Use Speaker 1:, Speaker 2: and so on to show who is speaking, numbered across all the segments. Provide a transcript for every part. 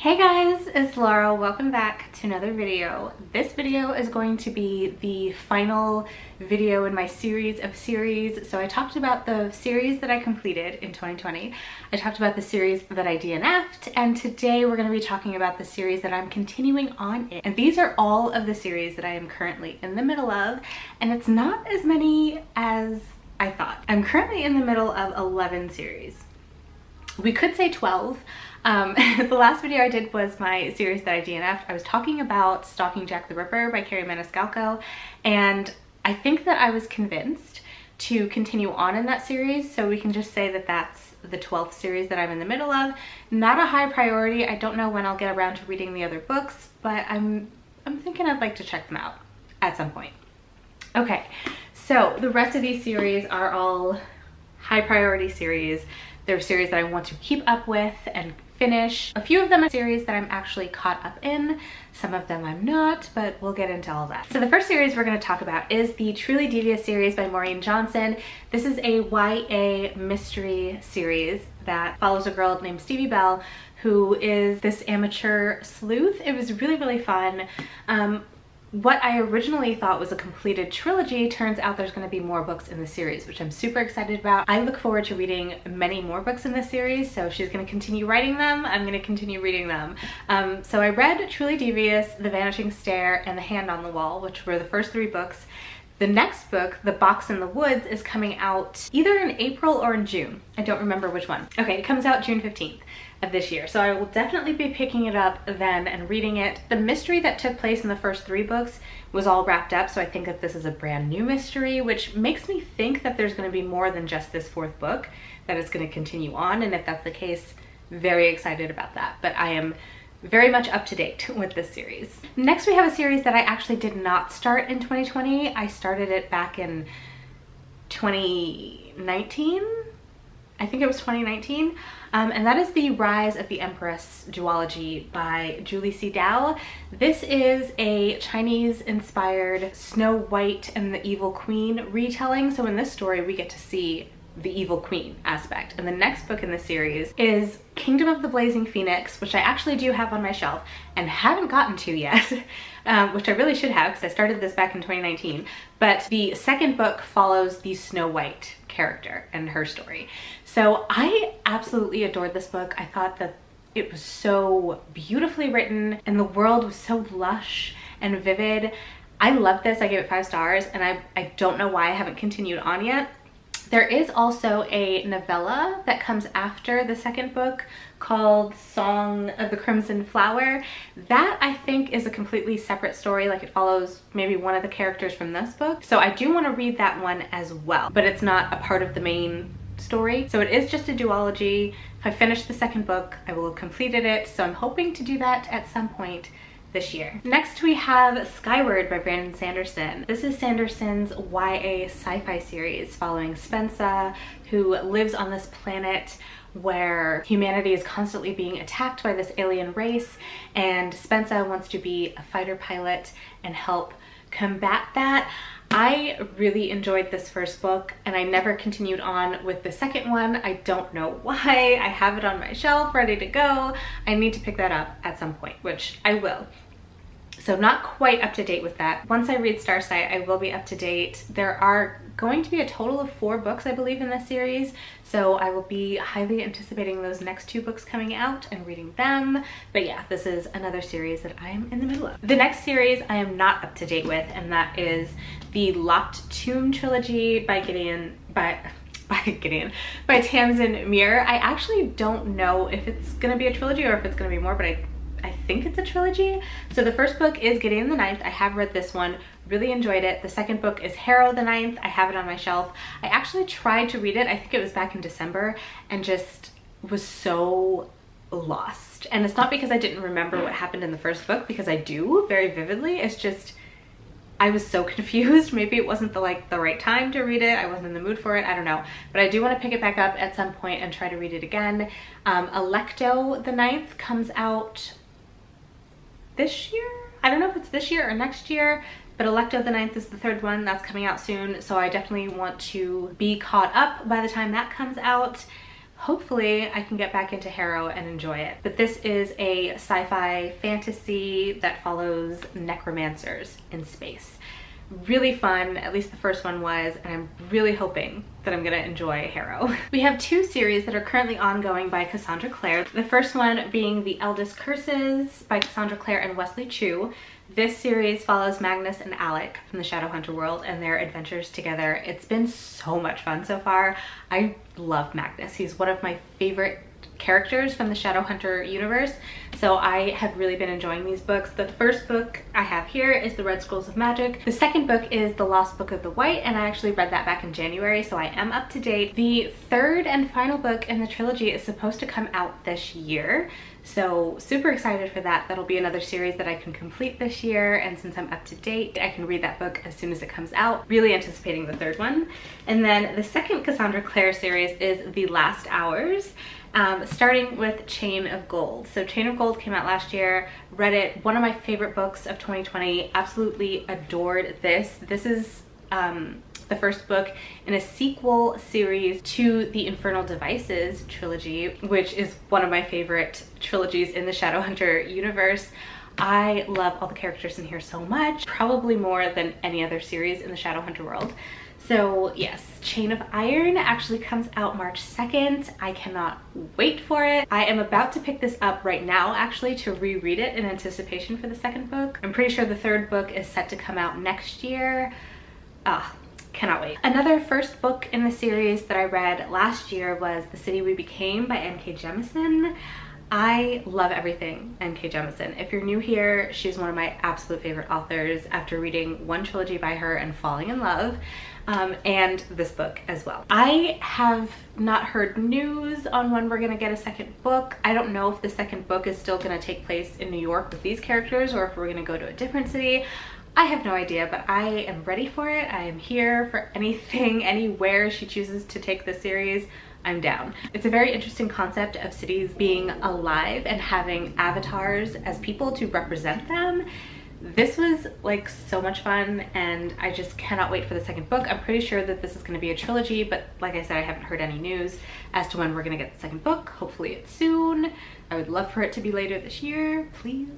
Speaker 1: Hey guys, it's Laura. Welcome back to another video. This video is going to be the final video in my series of series. So I talked about the series that I completed in 2020. I talked about the series that I DNF'd, and today we're going to be talking about the series that I'm continuing on in. And these are all of the series that I am currently in the middle of, and it's not as many as I thought. I'm currently in the middle of 11 series. We could say 12. The last video I did was my series that I DNF'd. I was talking about Stalking Jack the Ripper by Carrie Maniscalco, and I think that I was convinced to continue on in that series, so we can just say that that's the 12th series that I'm in the middle of. Not a high priority. I don't know when I'll get around to reading the other books, but I'm thinking I'd like to check them out at some point. Okay, so the rest of these series are all high priority series. They're series that I want to keep up with and finish. A few of them are series that I'm actually caught up in. Some of them I'm not, but we'll get into all that. So the first series we're going to talk about is the Truly Devious series by Maureen Johnson. This is a YA mystery series that follows a girl named Stevie Bell, who is this amateur sleuth. It was really fun. What I originally thought was a completed trilogy turns out there's going to be more books in the series, which I'm super excited about. I look forward to reading many more books in this series, so if she's going to continue writing them, I'm going to continue reading them. So I read Truly Devious, The Vanishing Stair, and The Hand on the Wall, which were the first 3 books. The next book, The Box in the Woods, is coming out either in April or in June. I don't remember which one. Okay, it comes out June 15th. Of this year, so I will definitely be picking it up then and reading it. The mystery that took place in the first 3 books was all wrapped up, so I think that this is a brand new mystery, which makes me think that there's going to be more than just this 4th book, that it's going to continue on, and if that's the case, very excited about that. But I am very much up to date with this series. Next we have a series that I actually did not start in 2020. I started it back in 2019. I think it was 2019, and that is The Rise of the Empress duology by Julie C. Dow. This is a Chinese-inspired Snow White and the Evil Queen retelling, so in this story we get to see the Evil Queen aspect. And the next book in the series is Kingdom of the Blazing Phoenix, which I actually do have on my shelf and haven't gotten to yet, which I really should have because I started this back in 2019. But the second book follows the Snow White character and her story. So I absolutely adored this book. I thought that it was so beautifully written and the world was so lush and vivid. I loved this. I gave it 5 stars, and I don't know why I haven't continued on yet. There is also a novella that comes after the second book called Song of the Crimson Flower. That I think is a completely separate story, like it follows maybe one of the characters from this book. So I do want to read that one as well, but it's not a part of the main story. So it is just a duology. If I finish the second book, I will have completed it. So I'm hoping to do that at some point this year. Next we have Skyward by Brandon Sanderson. This is Sanderson's YA sci-fi series following Spensa, who lives on this planet where humanity is constantly being attacked by this alien race, and Spensa wants to be a fighter pilot and help combat that. I really enjoyed this first book and I never continued on with the second one. I don't know why. I have it on my shelf ready to go. I need to pick that up at some point, which I will. So not quite up to date with that. Once I read Starsight, I will be up to date. There are going to be a total of 4 books, I believe, in this series. So I will be highly anticipating those next 2 books coming out and reading them. But yeah, this is another series that I am in the middle of. The next series I am not up to date with, and that is the Locked Tomb trilogy by Tamsin Muir. I actually don't know if it's gonna be a trilogy or if it's gonna be more, but I think it's a trilogy. So the first book is Gideon the Ninth. I have read this one, really enjoyed it. The second book is Harrow the Ninth. I have it on my shelf. I actually tried to read it, I think it was back in December, and just was so lost. And it's not because I didn't remember what happened in the first book, because I do very vividly. It's just I was so confused. Maybe it wasn't the right time to read it. I wasn't in the mood for it. I don't know. But I do want to pick it back up at some point and try to read it again. Alecto the Ninth comes out this year. I don't know if it's this year or next year, but Alecto the Ninth is the 3rd one that's coming out soon. So I definitely want to be caught up by the time that comes out. hopefully I can get back into Harrow and enjoy it. But this is a sci-fi fantasy that follows necromancers in space. Really fun, at least the first one was, and I'm really hoping that I'm gonna enjoy Harrow. We have two series that are currently ongoing by Cassandra Clare. The first one being The Eldest Curses by Cassandra Clare and Wesley Chu. This series follows Magnus and Alec from the Shadowhunter world and their adventures together. It's been so much fun so far. I love Magnus. He's one of my favorite characters from the Shadowhunter universe, so I have really been enjoying these books. The first book I have here is The Red Scrolls of Magic. The second book is The Lost Book of the White, and I actually read that back in January, so I am up to date. The third and final book in the trilogy is supposed to come out this year, so super excited for that. That'll be another series that I can complete this year, and since I'm up to date, I can read that book as soon as it comes out. Really anticipating the third one. And then the second Cassandra Clare series is The Last Hours. Starting with Chain of Gold. So Chain of Gold came out last year, read it, one of my favorite books of 2020, absolutely adored this. This is the first book in a sequel series to the Infernal Devices trilogy, which is one of my favorite trilogies in the Shadowhunter universe. I love all the characters in here so much, probably more than any other series in the Shadowhunter world. So yes, Chain of Iron actually comes out March 2nd. I cannot wait for it. I am about to pick this up right now actually to reread it in anticipation for the second book. I'm pretty sure the third book is set to come out next year. Cannot wait. Another first book in the series that I read last year was The City We Became by N.K. Jemisin. I love everything N.K. Jemisin. If you're new here, she's one of my absolute favorite authors after reading one trilogy by her and falling in love. And this book as well. I have not heard news on when we're gonna get a second book. I don't know if the second book is still gonna take place in New York with these characters or if we're gonna go to a different city. I have no idea, but I am ready for it. I am here for anything, anywhere she chooses to take this series. I'm down. It's a very interesting concept of cities being alive and having avatars as people to represent them. This was like so much fun, and I just cannot wait for the second book. I'm pretty sure that this is going to be a trilogy, but like I said, I haven't heard any news as to when we're going to get the second book. Hopefully it's soon. I would love for it to be later this year, please.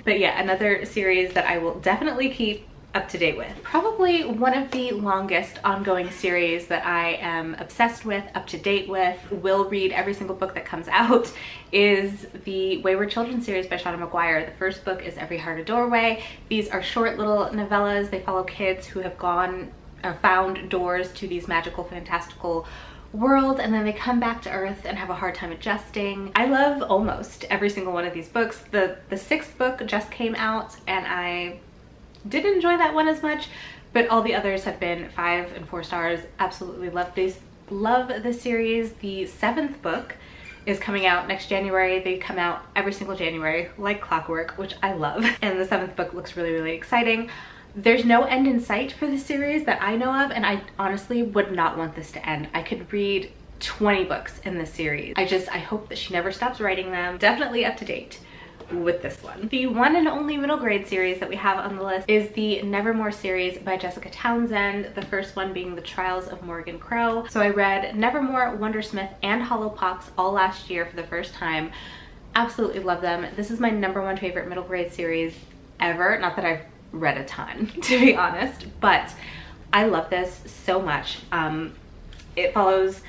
Speaker 1: But yeah, another series that I will definitely keep up to date with. Probably one of the longest ongoing series that I am obsessed with, up to date with, will read every single book that comes out, is the Wayward Children series by Shauna McGuire. The first book is Every Heart a Doorway. These are short little novellas. They follow kids who have found doors to these magical, fantastical world, and then they come back to Earth and have a hard time adjusting. I love almost every single one of these books. The sixth book just came out, and I didn't enjoy that one as much, but all the others have been 5 and 4 stars. Absolutely love these. Love this series. The seventh book is coming out next January. They come out every single January like clockwork, which I love. And the seventh book looks really, really exciting. There's no end in sight for the series that I know of, and I honestly would not want this to end. I could read 20 books in this series. I hope that she never stops writing them. Definitely up to date with this one. The one and only middle grade series that we have on the list is the Nevermoor series by Jessica Townsend, the first one being The Trials of Morgan Crow. So I read Nevermoor, Wondersmith, and Hollowpox all last year for the first time. Absolutely love them. This is my #1 favorite middle grade series ever. Not that I've read a ton, to be honest, but I love this so much. It follows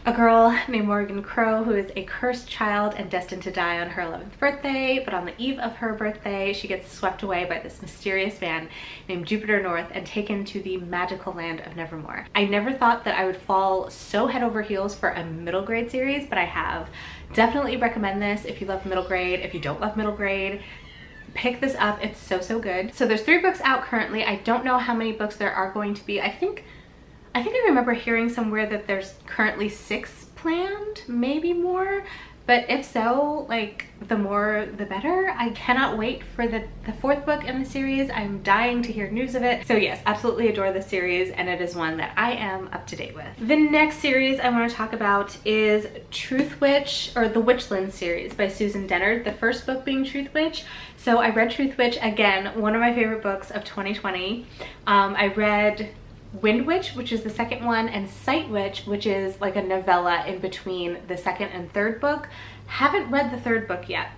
Speaker 1: a girl named Morgan Crow who is a cursed child and destined to die on her 11th birthday, but on the eve of her birthday she gets swept away by this mysterious man named Jupiter North and taken to the magical land of Nevermoor. I never thought that I would fall so head over heels for a middle grade series, but I have. Definitely recommend this if you love middle grade. If you don't love middle grade, pick this up. It's so, so good. So there's 3 books out currently. I don't know how many books there are going to be. I think I remember hearing somewhere that there's currently 6 planned, maybe more. But if so, like, the more the better. I cannot wait for the 4th book in the series. I'm dying to hear news of it. So yes, absolutely adore this series, and it is one that I am up to date with. The next series I want to talk about is Truth Witch, or the Witchlin series by Susan Dennard, the first book being Truth Witch. So I read Truth Witch, again, one of my favorite books of 2020. I read Wind Witch, which is the second one, and Sight Witch, which is like a novella in between the second and third book. Haven't read the third book yet,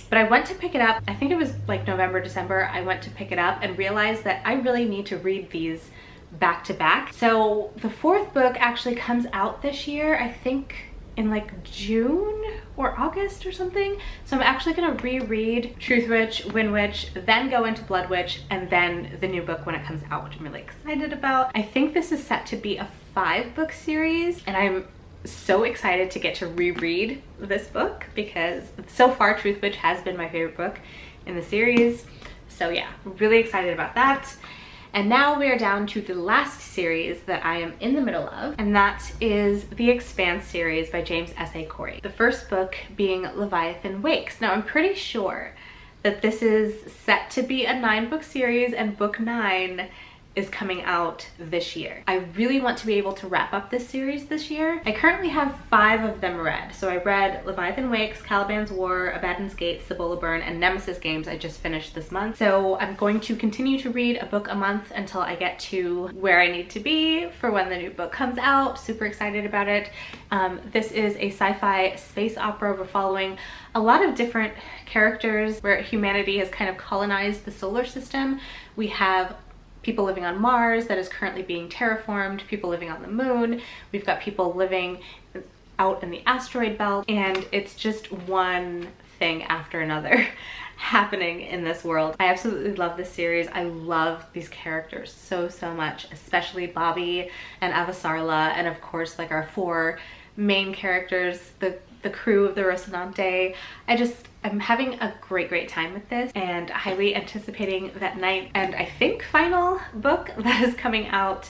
Speaker 1: but I went to pick it up. I think it was like November, December. I went to pick it up and realized that I really need to read these back to back. So the fourth book actually comes out this year, I think in like June or August or something. So I'm actually gonna reread Truth Witch, Wind Witch, then go into Blood Witch, and then the new book when it comes out, which I'm really excited about. I think this is set to be a 5-book series, and I'm so excited to get to reread this book because so far Truth Witch has been my favorite book in the series. So yeah, really excited about that. And now we are down to the last series that I am in the middle of, and that is the Expanse series by James S.A. Corey. The first book being Leviathan Wakes. Now I'm pretty sure that this is set to be a 9-book series, and book 9 is coming out this year. I really want to be able to wrap up this series this year. I currently have 5 of them read. So I read Leviathan Wakes, Caliban's War, Abaddon's Gate, Cibola Burn, and Nemesis Games I just finished this month. So I'm going to continue to read a book a month until I get to where I need to be for when the new book comes out. Super excited about it. This is a sci-fi space opera. We're following a lot of different characters where humanity has kind of colonized the solar system. We have people living on Mars that is currently being terraformed, people living on the moon, we've got people living out in the asteroid belt, and it's just one thing after another happening in this world. I absolutely love this series. I love these characters so much, especially Bobby and Avasarla, and of course like our 4 main characters, the crew of the Rocinante. I'm having a great time with this, and highly anticipating that 9th and I think final book that is coming out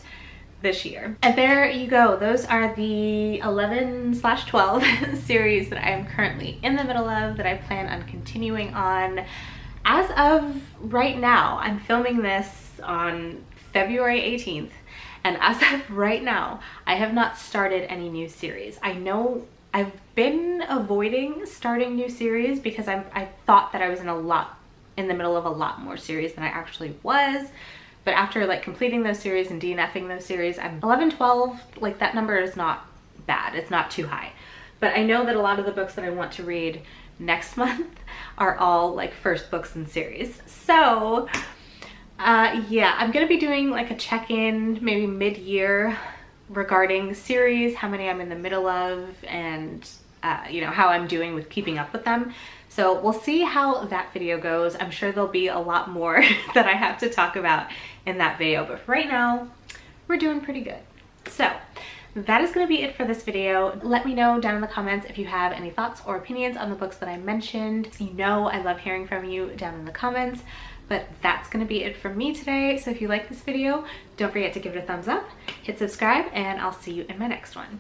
Speaker 1: this year. And there you go. Those are the 11/12 series that I am currently in the middle of, that I plan on continuing on. As of right now, I'm filming this on February 18th, and as of right now, I have not started any new series. I know I've been avoiding starting new series because I thought that I was in the middle of a lot more series than I actually was. But after like completing those series and DNFing those series, I'm 11/12, like that number is not bad. It's not too high. But I know that a lot of the books that I want to read next month are all like first books in series. So yeah, I'm gonna be doing like a check-in maybe mid-year regarding series, how many I'm in the middle of, and you know, how I'm doing with keeping up with them. So we'll see how that video goes. I'm sure there'll be a lot more that I have to talk about in that video, but for right now, we're doing pretty good. So that is going to be it for this video. Let me know down in the comments if you have any thoughts or opinions on the books that I mentioned. You know I love hearing from you down in the comments. But that's gonna be it from me today. So if you like this video, don't forget to give it a thumbs up, hit subscribe, and I'll see you in my next one.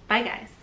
Speaker 1: Bye guys.